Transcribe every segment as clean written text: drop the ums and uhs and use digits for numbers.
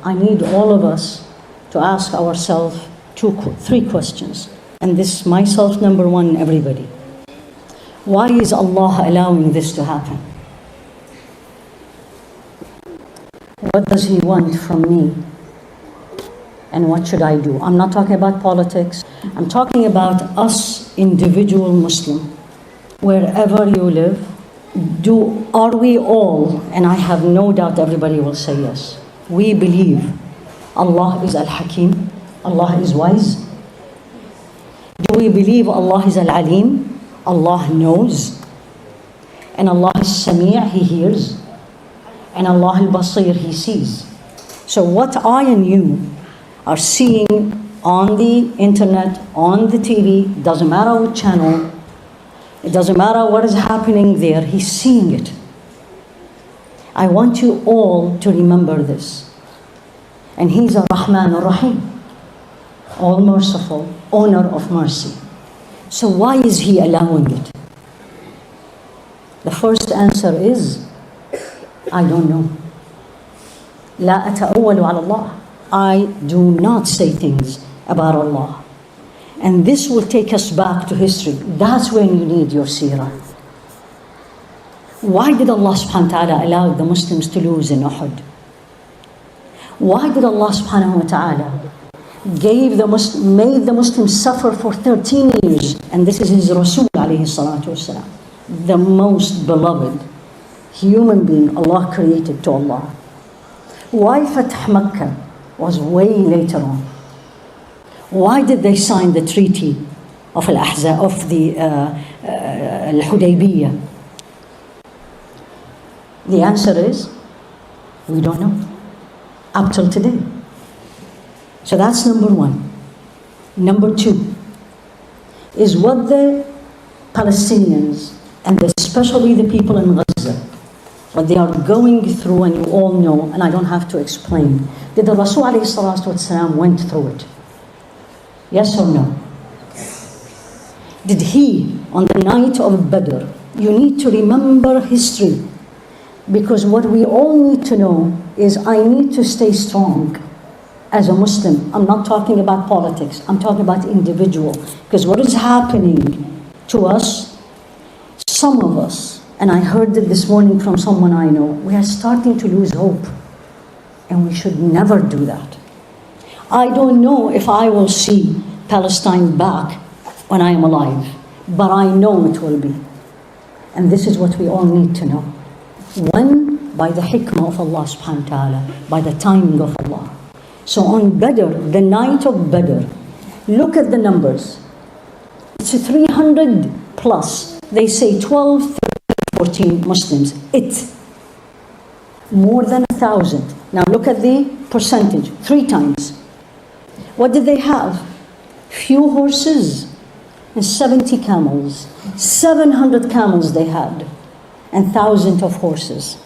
I need all of us to ask ourselves three questions. And this, myself, number one, everybody. Why is Allah allowing this to happen? What does He want from me? And what should I do? I'm not talking about politics. I'm talking about us, individual Muslim. Wherever you live, are we all, and I have no doubt everybody will say yes, we believe Allah is Al-Hakim, Allah is wise? Do we believe Allah is Al-Alim? Allah knows. And Allah is Sami', He hears. And Allah Al-Basir, He sees. So what I and you are seeing on the internet, on the TV, doesn't matter what channel, it doesn't matter what is happening there, He's seeing it. I want you all to remember this. And He's Ar-Rahman Ar-Rahim, all merciful, owner of mercy. So why is He allowing it? The first answer is, I don't know. لا أتأول على الله. I do not say things about Allah. And this will take us back to history. That's when you need your seerah. Why did Allah subhanahu wa ta'ala allow the Muslims to lose in Uhud? Why did Allah subhanahu wa ta'ala made the Muslims suffer for 13 years? And this is His Rasul alayhi salatu wasalam, the most beloved human being Allah created to Allah. Why Fath Makkah was way later on? Why did they sign the treaty of Al-Ahzab, of the Al-Hudaybiyah? The answer is, we don't know, up till today. So that's number one. Number two is what the Palestinians, and especially the people in Gaza, what they are going through, and you all know, and I don't have to explain. Did the Rasul alayhi salatu wasalam went through it? Yes or no? Did he, on the night of Badr, you need to remember history, because what we all need to know is I need to stay strong as a Muslim. I'm not talking about politics, I'm talking about individual, because what is happening to us, some of us, and I heard it this morning from someone I know, we are starting to lose hope, and we should never do that. I don't know if I will see Palestine back when I am alive, but I know it will be. And this is what we all need to know. When? By the hikmah of Allah subhanahu wa ta'ala, by the timing of Allah. So on Badr, the night of Badr, look at the numbers. It's 300 plus. They say 12, 13, 14 Muslims. More than 1,000. Now look at the percentage, 3 times. What did they have? Few horses and 70 camels. 700 camels they had, and thousands of horses.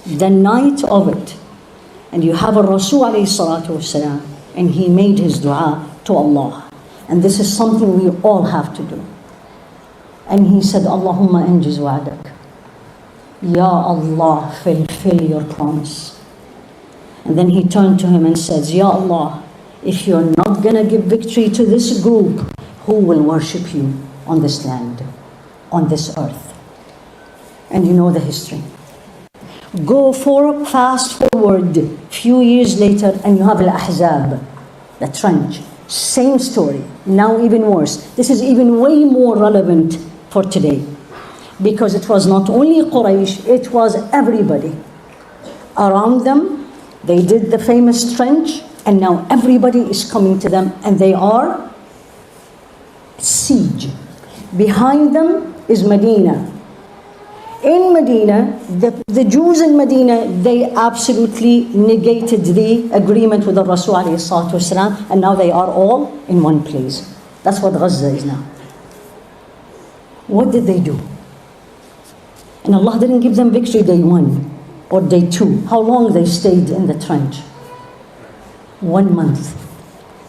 The night of it. And you have a Rasul alayhi salatu wasalam, and he made his dua to Allah. And this is something we all have to do. And he said, Allahumma anjiz wa'adak. Ya Allah, fulfill your promise. And then he turned to him and says, Ya Allah, if you're not going to give victory to this group, who will worship you on this land, on this earth? And you know the history. Fast forward a few years later, and you have Al-Ahzab, the trench. Same story, now even worse. This is even way more relevant for today, because it was not only Quraysh, it was everybody. Around them, they did the famous trench, and now everybody is coming to them, and they are siege. Behind them is Medina. In Medina, the Jews in Medina, they absolutely negated the agreement with the Rasul alayhi salatu wasalam, and now they are all in one place. That's what Gaza is now. What did they do? And Allah didn't give them victory day 1 or day 2. How long they stayed in the trench? 1 month.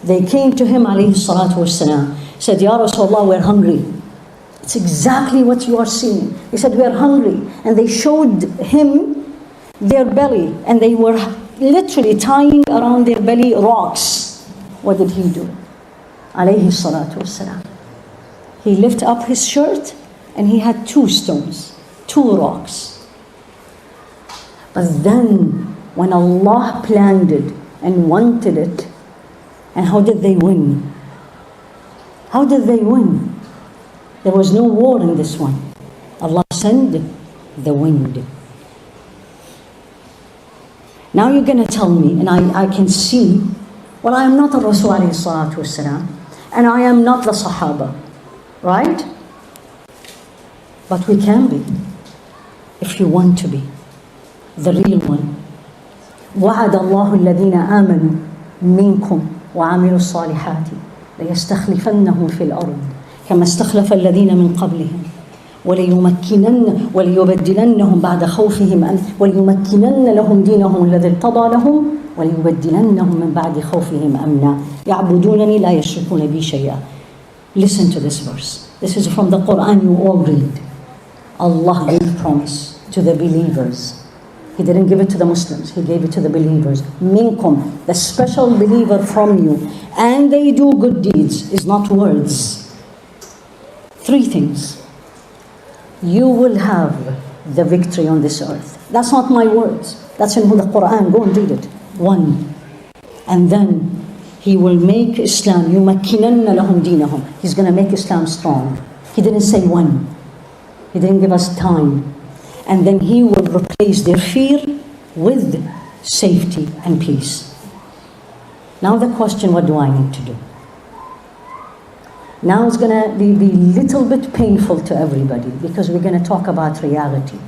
They came to him alayhi salatu wasalam, said, Ya Rasulullah, we're hungry. It's exactly what you are seeing. He said, we are hungry. And they showed him their belly, and they were literally tying around their belly rocks. What did he do? Alayhi salatu wassalam. He lifted up his shirt and he had 2 stones, 2 rocks. But then when Allah planned it and wanted it, and how did they win? How did they win? There was no war in this one. Allah sent the wind. Now you're going to tell me, and I can see, well, I am not a Rasul alayhi salatu wasalam, and I am not the Sahaba, right? But we can be, if you want to be, the real one. وعد الله الذين آمنوا منكم وعملوا الصالحات ليستخلفنهم في الأرض كما استخلف الذين من قبلهم وليبدلنهم بعد خوفهم وليمكنن لهم دينهم الذي ارتضى لهم وليبدلنهم من بعد خوفهم أمنا يعبدونني لا يشركون بي شيئا. Listen to this verse. This is from the Quran, you all read. Allah gave promise to the believers. He didn't give it to the Muslims, He gave it to the believers. Minkum, the special believer from you. And they do good deeds, is not words. 3 things. You will have the victory on this earth. That's not my words. That's in the Quran. Go and read it. 1. And then He will make Islam, يُمَكِّنَنَّ لَهُمْ دِينَهُمْ. He's going to make Islam strong. He didn't say when. He didn't give us time. And then He will replace their fear with safety and peace. Now the question, what do I need to do? Now it's going to be a little bit painful to everybody because we're going to talk about reality.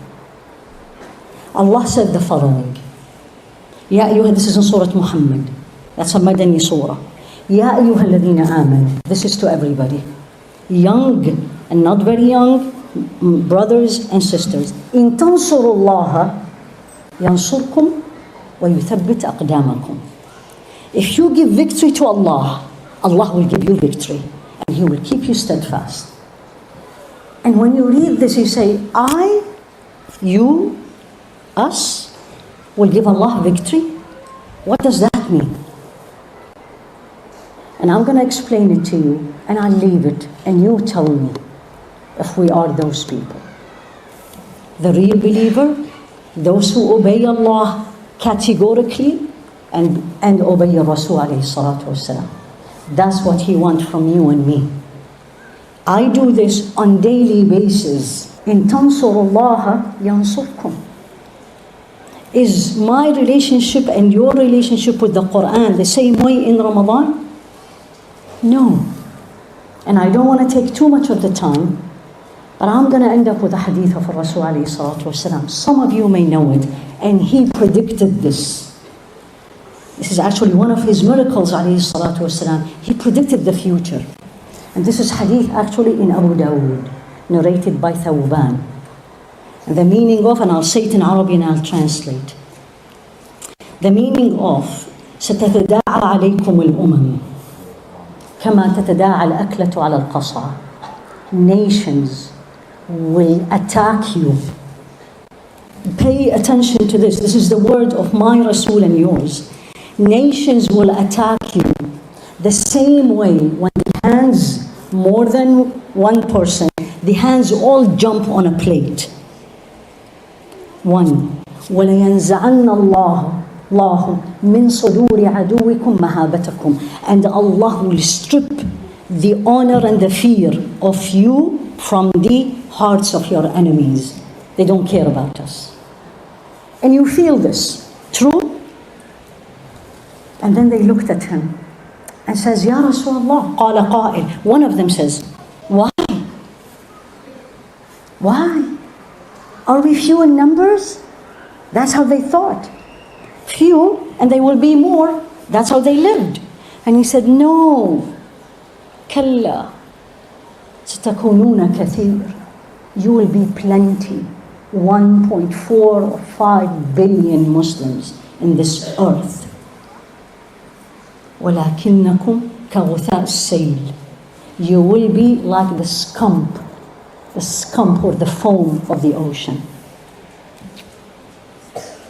Allah said the following. Ya ayyuha, this is in Surah Muhammad. That's a Madani surah. Ya ayyuha alladhina amanu. This is to everybody. Young and not very young, brothers and sisters. In tansurullaha yansurkum wa yuthabbit aqdamakum. If you give victory to Allah, Allah will give you victory. And He will keep you steadfast. And when you read this, you say, I, you, us, will give Allah victory? What does that mean? And I'm going to explain it to you, and I'll leave it, and you tell me if we are those people. The real believer, those who obey Allah categorically and obey Rasul alayhi salatu wasalam. That's what He wants from you and me. I do this on daily basis. In tansurullaha yansurkum. Is my relationship and your relationship with the Quran the same way in Ramadan? No. And I don't want to take too much of the time, but I'm going to end up with a hadith of Rasul alayhi salatu wasalam. Some of you may know it, and he predicted this. This is actually one of his miracles, alayhi salatu wasalam. He predicted the future. And this is hadith actually in Abu Dawood, narrated by Thawban. And the meaning of, and I'll say it in Arabic and I'll translate. The meaning of, ستتداعى عليكم الأمم كما تتداعى الأكلة على القصعة. Nations will attack you. Pay attention to this. This is the word of my Rasul and yours. Nations will attack you the same way when the hands, more than one person, the hands all jump on a plate. 1. وَلَيَنْزَعَنَّ اللَّهُ مِنْ صُدُورِ عَدُوِّكُمْ مَهَابَتَكُمْ. And Allah will strip the honor and the fear of you from the hearts of your enemies. They don't care about us. And you feel this. True? And then they looked at him and says, Ya Rasulullah, قال قائل. One of them says, why? Why? Are we few in numbers? That's how they thought. Few, and they will be more. That's how they lived. And he said, no. كلا ستكونون كثير. You will be plenty. 1.45 billion Muslims in this earth. وَلَكِنَّكُمْ كَغُثَاءِ السَّيْلِ. You will be like the scump or the foam of the ocean.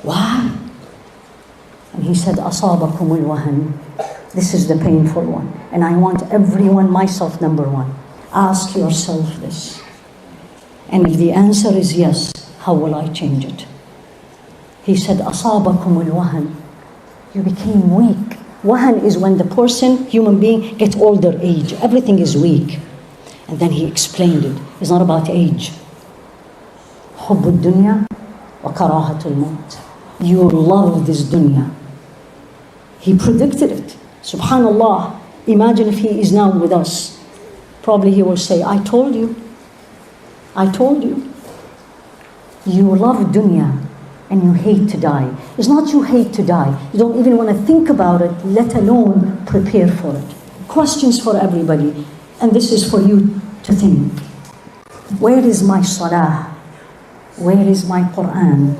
Why? he said, أصابكم الوهن. This is the painful one. And I want everyone, myself number one, ask yourself this. And if the answer is yes, how will I change it? He said, أصابكم الوهن. You became weak. Wahan is when the person, human being, gets older age. Everything is weak. And then he explained it. It's not about age. حب الدنيا وكراهة الموت. You love this dunya. He predicted it. Subhanallah. Imagine if he is now with us. Probably he will say, I told you. I told you. You love dunya and you hate to die. It's not you hate to die. You don't even want to think about it, let alone prepare for it. Questions for everybody. And this is for you to think. Where is my salah? Where is my Quran?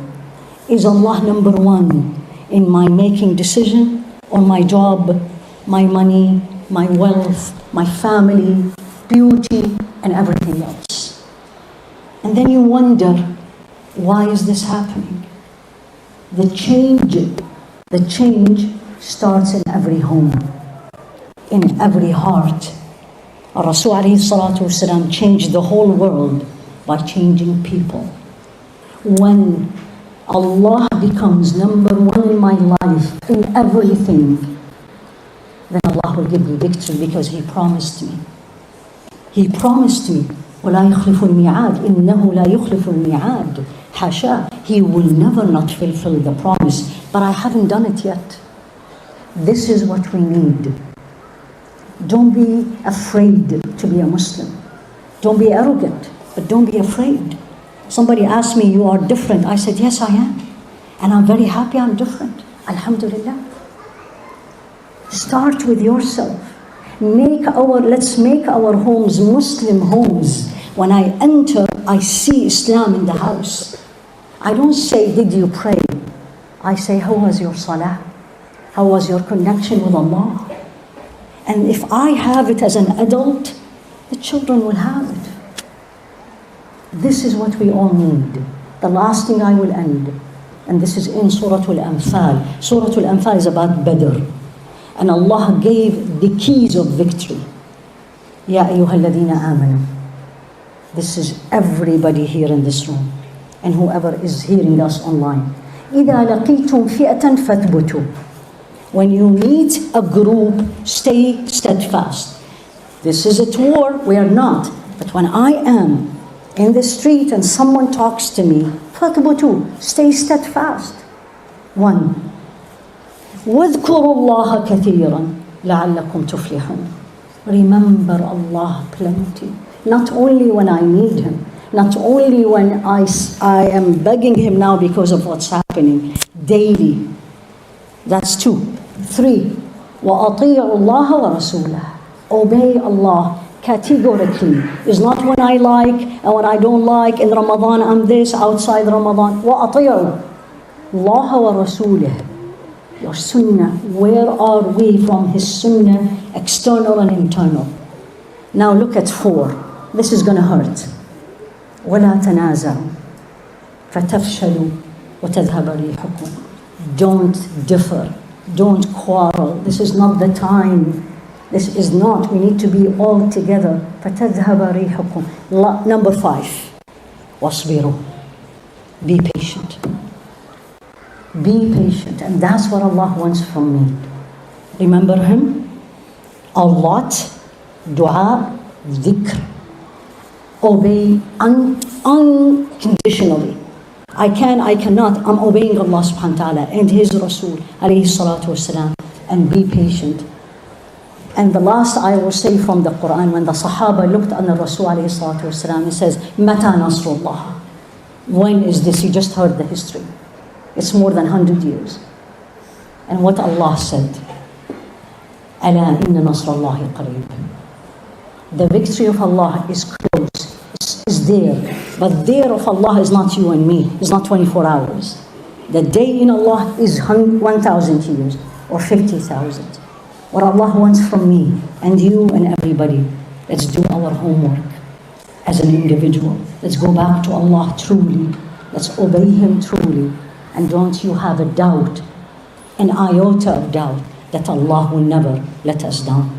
Is Allah number one in my making decision, or my job, my money, my wealth, my family, beauty, and everything else? And then you wonder, why is this happening? The change starts in every home, in every heart. Rasul alayhi salatu wasalam changed the whole world by changing people. When Allah becomes number one in my life, in everything, then Allah will give me victory, because He promised me. He promised me, وَلَا يُخْلِفُ الْمِيعَادِ إِنَّهُ لَا يُخْلِفُ الْمِيعَادِ. Hasha, He will never not fulfill the promise, but I haven't done it yet. This is what we need. Don't be afraid to be a Muslim. Don't be arrogant, but don't be afraid. Somebody asked me, you are different. I said, yes, I am. And I'm very happy I'm different. Alhamdulillah. Start with yourself. Let's make our homes Muslim homes. When I enter, I see Islam in the house. I don't say, did you pray? I say, how was your salah? How was your connection with Allah? And if I have it as an adult, the children will have it. This is what we all need. The last thing I will end, and this is in Surah Al-Anfal. Surah Al-Anfal is about Badr. And Allah gave the keys of victory. Ya ayyuhalladhina amanu. This is everybody here in this room, and whoever is hearing us online. إِذَا لَقِيتُمْ فِئَةً فَاثْبُتُوا. When you meet a group, stay steadfast. This is at war, we are not. But when I am in the street and someone talks to me, فَاثْبُتُوا, stay steadfast. 1. وَاذْكُرُوا اللَّهَ كَثِيرًا لَعَلَّكُمْ تُفْلِحُونَ. Remember Allah plenty. Not only when I need Him, not only when I am begging Him now because of what's happening, daily. That's 2. 3. وَأَطِيعُوا اللَّهَ وَرَسُولَهُ. Obey Allah categorically. It's not when I like and when I don't like. In Ramadan I'm this, outside Ramadan. وَأَطِيعُوا اللَّهَ وَرَسُولَهُ. Your sunnah, where are we from His sunnah, external and internal? Now look at 4. This is going to hurt. وَلَا تَنَازَعُوا فَتَفْشَلُوا وَتَذْهَبَ رِيحُكُمْ. Don't differ. Don't quarrel. This is not the time. This is not. We need to be all together. فَتَذْهَبَ رِيحُكُمْ. Number 5. وَاصْبِرُوا. Be patient. Be patient. And that's what Allah wants from me. Remember Him a lot. Dua, dhikr. Obey unconditionally. I cannot. I'm obeying Allah subhanahu wa ta'ala and His Rasul alayhi salatu wasalam, and be patient. And the last I will say from the Quran, when the Sahaba looked at the Rasul alayhi salatu wasalam, he says, Mata Nasrullah. When is this? You just heard the history. It's more than 100 years. And what Allah said, Ala inna nasrallahi qareeb. The victory of Allah is close. Is there. But there of Allah is not you and me. It's not 24 hours. The day in Allah is 1,000 years or 50,000. What Allah wants from me and you and everybody, let's do our homework as an individual. Let's go back to Allah truly. Let's obey Him truly. And don't you have a doubt an iota of doubt that Allah will never let us down.